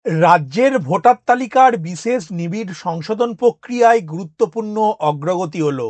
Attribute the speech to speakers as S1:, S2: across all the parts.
S1: রাজ্যের ভোটার তালিকার বিশেষ নিবিড় সংশোধন প্রক্রিয়ায় গুরুত্বপূর্ণ অগ্রগতি হল।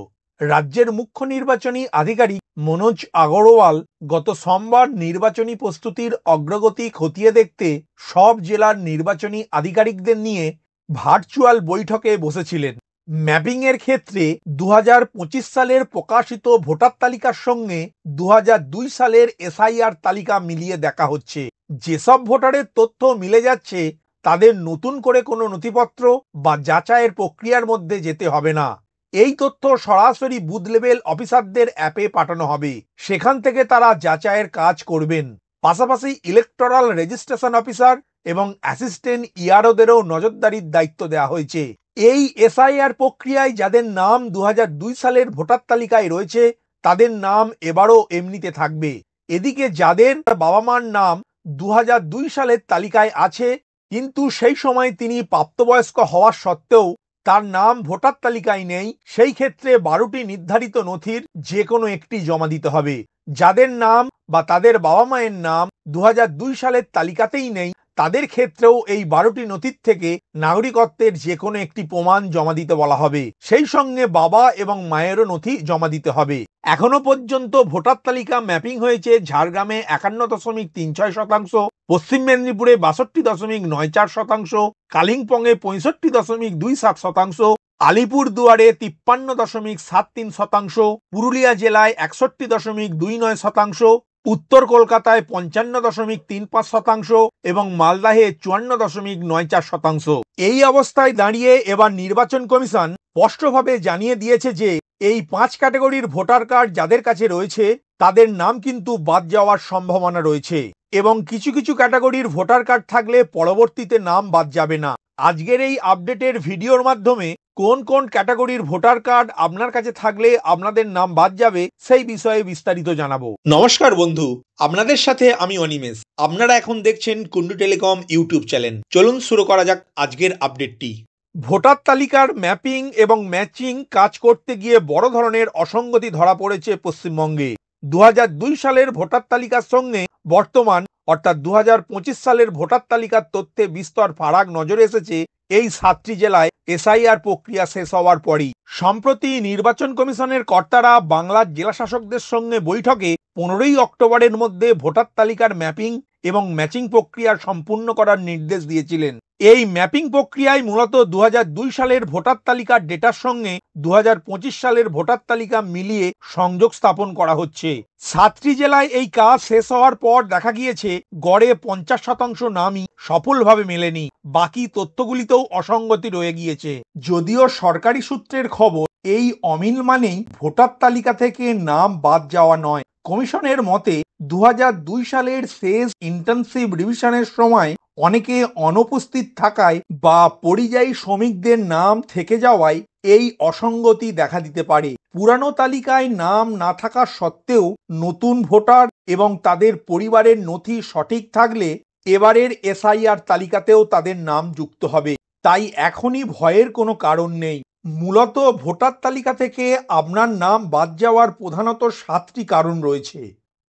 S1: রাজ্যের মুখ্য নির্বাচনী আধিকারিক মনোজ আগরওয়াল গত সোমবার নির্বাচনী প্রস্তুতির অগ্রগতি খতিয়ে দেখতে সব জেলার নির্বাচনী আধিকারিকদের নিয়ে ভার্চুয়াল বৈঠকে বসেছিলেন। ম্যাপিংয়ের ক্ষেত্রে 2025 সালের প্রকাশিত ভোটার তালিকার সঙ্গে 2002 সালের এসআইআর তালিকা মিলিয়ে দেখা হচ্ছে। যেসব ভোটারের তথ্য মিলে যাচ্ছে তাদের নতুন করে কোনো নথিপত্র বা যাচাইয়ের প্রক্রিয়ার মধ্যে যেতে হবে না। এই তথ্য সরাসরি বুথ লেভেল অফিসারদের অ্যাপে পাঠানো হবে, সেখান থেকে তারা যাচাইয়ের কাজ করবেন। পাশাপাশি ইলেকটোরাল রেজিস্ট্রেশন অফিসার এবং অ্যাসিস্ট্যান্ট ইআরওদেরও নজরদারির দায়িত্ব দেওয়া হয়েছে। এই এসআইআর প্রক্রিয়ায় যাদের নাম 2002 সালের ভোটার তালিকায় রয়েছে তাদের নাম এবারও এমনিতে থাকবে। এদিকে যাদের বাবা মার নাম 2002 সালের তালিকায় আছে কিন্তু সেই সময় তিনি প্রাপ্তবয়স্ক হওয়া সত্ত্বেও তার নাম ভোটার তালিকায় নেই, সেই ক্ষেত্রে 12টি নির্ধারিত নথির যে কোনো একটি জমা দিতে হবে। যাদের নাম বা তাদের বাবা মায়ের নাম 2002 সালের তালিকাতেই নেই তাদের ক্ষেত্রেও এই 12টি নথির থেকে নাগরিকত্বের যে কোনো একটি প্রমাণ জমা দিতে বলা হবে। সেই সঙ্গে বাবা এবং মায়েরও নথি জমা দিতে হবে। এখনো পর্যন্ত ভোটার তালিকা ম্যাপিং হয়েছে ঝাড়গ্রামে 51.36%, পশ্চিম মেদিনীপুরে 62.94%, কালিম্পংয়ে 65.27%, আলিপুরদুয়ারে 53.73%, পুরুলিয়া জেলায় 61.29%, উত্তর কলকাতায় 55.35% এবং মালদাহে 54.94%। এই অবস্থায় দাঁড়িয়ে এবার নির্বাচন কমিশন স্পষ্টভাবে জানিয়ে দিয়েছে যে এই 5 ক্যাটাগরির ভোটার কার্ড যাদের কাছে রয়েছে তাদের নাম কিন্তু বাদ যাওয়ার সম্ভাবনা রয়েছে এবং কিছু কিছু ক্যাটাগরির ভোটার কার্ড থাকলে পরবর্তীতে নাম বাদ যাবে না। আজকের এই আপডেটের ভিডিওর মাধ্যমে কোন কোন ক্যাটাগরির ভোটার কার্ড আপনার কাছে থাকলে আপনাদের নাম বাদ যাবে সেই বিষয়ে বিস্তারিত জানাবো। নমস্কার বন্ধু, আপনাদের সাথে আমি অনিমেষ। আপনারা এখন দেখছেন কুন্ডু টেলিকম ইউটিউব চ্যানেল। চলুন শুরু করা যাক আজকের আপডেটটি। ভোটার তালিকার ম্যাপিং এবং ম্যাচিং কাজ করতে গিয়ে বড় ধরনের অসঙ্গতি ধরা পড়েছে পশ্চিমবঙ্গে। 2002 সালের ভোটার তালিকার সঙ্গে বর্তমান অর্থাৎ 2025 সালের ভোটার তালিকার তথ্যে বিস্তর ফারাক নজরে এসেছে এই 7টি জেলায় এসআইআর প্রক্রিয়া শেষ হওয়ার পরই। সম্প্রতি নির্বাচন কমিশনের কর্তারা বাংলার জেলা শাসকদের সঙ্গে বৈঠকে 15ই অক্টোবরের মধ্যে ভোটার তালিকার ম্যাপিং এবং ম্যাচিং প্রক্রিয়া সম্পূর্ণ করার নির্দেশ দিয়েছিলেন। এই ম্যাপিং প্রক্রিয়ায় মূলত 2002 সালের ভোটার তালিকার ডেটার সঙ্গে 2025 সালের ভোটার তালিকা মিলিয়ে সংযোগ স্থাপন করা হচ্ছে। 7টি জেলায় এই কাজ শেষ হওয়ার পর দেখা গিয়েছে গড়ে 50% নামই সফলভাবে মেলেনি, বাকি তথ্যগুলিতেও অসঙ্গতি রয়ে গিয়েছে। যদিও সরকারি সূত্রের খবর এই অমিল মানেই ভোটার তালিকা থেকে নাম বাদ যাওয়া নয়। কমিশনের মতে 2002 সালের শেষ ইন্টেনসিভ রিভিশনের সময় অনেকে অনুপস্থিত থাকায় বা পরিযায়ী শ্রমিকদের নাম থেকে যাওয়ায় এই অসঙ্গতি দেখা দিতে পারে। পুরানো তালিকায় নাম না থাকা সত্ত্বেও নতুন ভোটার এবং তাদের পরিবারের নথি সঠিক থাকলে এবারের এসআইআর তালিকাতেও তাদের নাম যুক্ত হবে। তাই এখনই ভয়ের কোনো কারণ নেই। মূলত ভোটার তালিকা থেকে আপনার নাম বাদ যাওয়ার প্রধানত 7টি কারণ রয়েছে।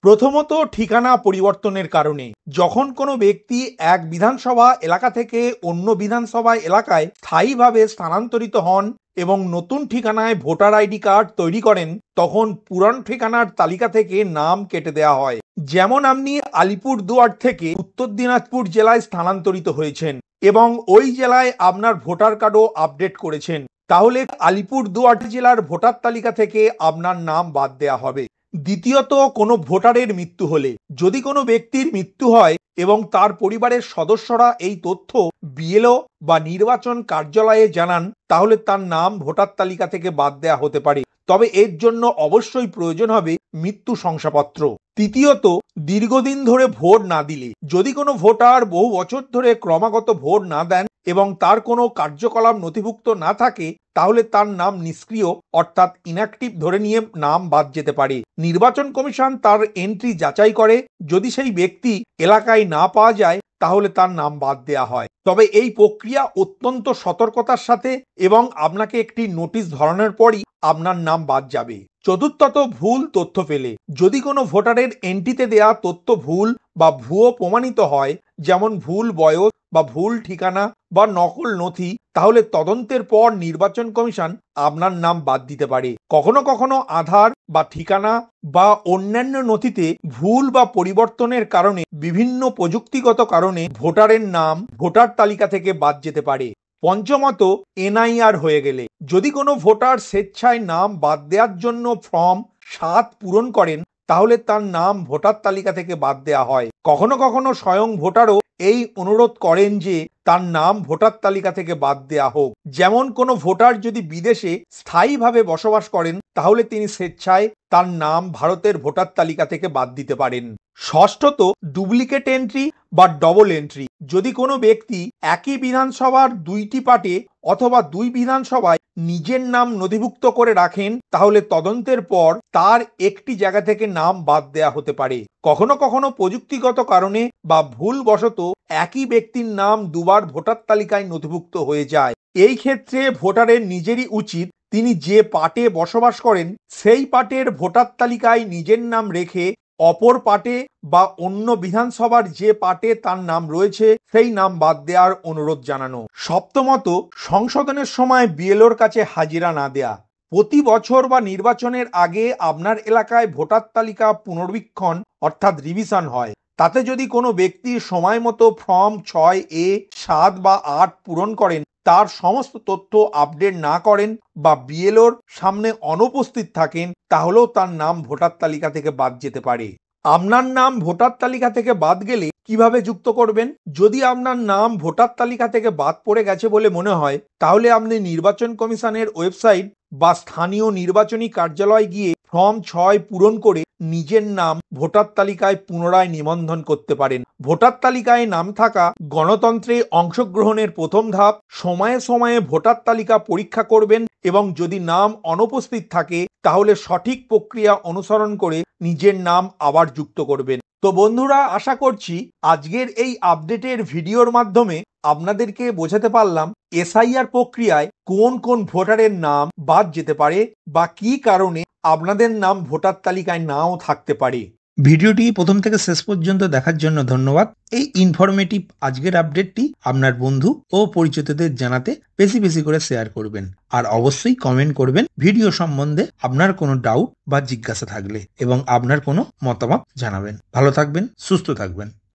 S1: প্রথমত, ঠিকানা পরিবর্তনের কারণে। যখন কোনো ব্যক্তি এক বিধানসভা এলাকা থেকে অন্য বিধানসভা এলাকায় স্থায়ীভাবে স্থানান্তরিত হন এবং নতুন ঠিকানায় ভোটার আইডি কার্ড তৈরি করেন তখন পুরান ঠিকানার তালিকা থেকে নাম কেটে দেওয়া হয়। যেমন আপনি আলিপুরদুয়ার থেকে উত্তর দিনাজপুর জেলায় স্থানান্তরিত হয়েছেন এবং ওই জেলায় আপনার ভোটার কার্ডও আপডেট করেছেন, তাহলে আলিপুরদুয়ার জেলার ভোটার তালিকা থেকে আপনার নাম বাদ দেওয়া হবে। দ্বিতীয়ত, কোনো ভোটারের মৃত্যু হলে। যদি কোনো ব্যক্তির মৃত্যু হয় এবং তার পরিবারের সদস্যরা এই তথ্য বিএলও বা নির্বাচন কার্যালয়ে জানান তাহলে তার নাম ভোটার তালিকা থেকে বাদ দেওয়া হতে পারে, তবে এর জন্য অবশ্যই প্রয়োজন হবে মৃত্যু শংসাপত্র। তৃতীয়ত, দীর্ঘদিন ধরে ভোট না দিলে। যদি কোনো ভোটার বহু বছর ধরে ক্রমাগত ভোট না দেন এবং তার কোনো কার্যকলাপ নথিভুক্ত না থাকে তাহলে তার নাম নিষ্ক্রিয় অর্থাৎ ইনঅ্যাক্টিভ ধরে নিয়ে নাম বাদ যেতে পারে। নির্বাচন কমিশন তার এন্ট্রি যাচাই করে, যদি সেই ব্যক্তি এলাকায় না পাওয়া যায় তাহলে তার নাম বাদ দেওয়া হয়। তবে এই প্রক্রিয়া অত্যন্ত সতর্কতার সাথে এবং আপনাকে একটি নোটিশ ধরানোর পরই আপনার নাম বাদ যাবে। চতুর্থত, ভুল তথ্য পেলে। যদি কোনো ভোটারের এন্ট্রিতে দেয়া তথ্য ভুল বা ভুয়ো প্রমাণিত হয়, যেমন ভুল বয়স বা ভুল ঠিকানা বা নকল নথি, তাহলে তদন্তের পর নির্বাচন কমিশন আপনার নাম বাদ দিতে পারে। কখনো কখনো আধার বা ঠিকানা বা অন্যান্য নথিতে ভুল বা পরিবর্তনের কারণে বিভিন্ন প্রযুক্তিগত কারণে ভোটারের নাম ভোটার তালিকা থেকে বাদ যেতে পারে। পঞ্চমত, এনআইআর হয়ে গেলে। যদি কোনো ভোটার স্বেচ্ছায় নাম বাদ দেওয়ার জন্য ফর্ম 7 পূরণ করেন, তাহলে তার নাম ভোটার তালিকা থেকে বাদ দেওয়া হয়। কখনো কখনো স্বয়ং ভোটারও এই অনুরোধ করেন যে তার নাম ভোটার তালিকা থেকে বাদ দেওয়া হোক। যেমন কোনো ভোটার যদি বিদেশে স্থায়ীভাবে বসবাস করেন, তাহলে তিনি স্বেচ্ছায় তার নাম ভারতের ভোটার তালিকা থেকে বাদ দিতে পারেন। ষষ্ঠত, ডুপ্লিকেট এন্ট্রি বা ডবল এন্ট্রি। যদি কোনো ব্যক্তি একই বিধানসভার 2টি পার্টে অথবা 2 বিধানসভায় নিজের নাম নথিভুক্ত করে রাখেন, তাহলে তদন্তের পর তার একটি জায়গা থেকে নাম বাদ দেওয়া হতে পারে। কখনো কখনো প্রযুক্তিগত কারণে বা ভুলবশত একই ব্যক্তির নাম দুবার ভোটার তালিকায় নথিভুক্ত হয়ে যায়। এই ক্ষেত্রে ভোটারের নিজেরই উচিত তিনি যে পার্টে বসবাস করেন সেই পার্টের ভোটার তালিকায় নিজের নাম রেখে অপর পার্টে বা অন্য বিধানসভার যে পার্টে তার নাম রয়েছে সেই নাম বাদ দেওয়ার অনুরোধ জানানো। সপ্তমত, সংশোধনের সময় বিএলওর কাছে হাজিরা না দেয়া। প্রতি বছর বা নির্বাচনের আগে আপনার এলাকায় ভোটার তালিকা পুনর্বীক্ষণ অর্থাৎ রিভিশন হয়। তাতে যদি কোনো ব্যক্তি সময় মতো ফর্ম 6A, 7 বা 8 পূরণ করেন, তার সমস্ত তথ্য আপডেট না করেন বা বিএলওর সামনে অনুপস্থিত থাকেন, তাহলেও তার নাম ভোটার তালিকা থেকে বাদ যেতে পারে। আপনার নাম ভোটার তালিকা থেকে বাদ গেলে কিভাবে যুক্ত করবেন? যদি আপনার নাম ভোটার তালিকা থেকে বাদ পড়ে গেছে বলে মনে হয়, তাহলে আপনি নির্বাচন কমিশনের ওয়েবসাইট বা স্থানীয় নির্বাচনী কার্যালয়ে গিয়ে ফর্ম 6 পূরণ করে নিজের নাম ভোটার তালিকায় পুনরায় নিবন্ধন করতে পারেন। ভোটার তালিকায় নাম থাকা গণতন্ত্রে অংশগ্রহণের প্রথম ধাপ। সময়ে সময়ে ভোটার তালিকা পরীক্ষা করবেন এবং যদি নাম অনুপস্থিত থাকে, তাহলে সঠিক প্রক্রিয়া অনুসরণ করে নিজের নাম আবার যুক্ত করবেন। তো বন্ধুরা, আশা করছি আজকের এই আপডেটের ভিডিওর মাধ্যমে আপনাদেরকে বোঝাতে পারলাম এসআইআর প্রক্রিয়ায় কোন কোন ভোটারের নাম বাদ যেতে পারে বা কি কারণে আপনাদের নাম ভোটার তালিকায় নাও থাকতে পারে।
S2: ভিডিওটি প্রথম থেকে শেষ পর্যন্ত দেখার জন্য ধন্যবাদ। এই ইনফরমেটিভ আজকের আপডেটটি আপনার বন্ধু ও পরিচিতদের জানাতে বেশি বেশি করে শেয়ার করবেন, আর অবশ্যই কমেন্ট করবেন ভিডিও সম্বন্ধে আপনার কোনো ডাউট বা জিজ্ঞাসা থাকলে, এবং আপনার কোনো মতামত জানাবেন। ভালো থাকবেন, সুস্থ থাকবেন।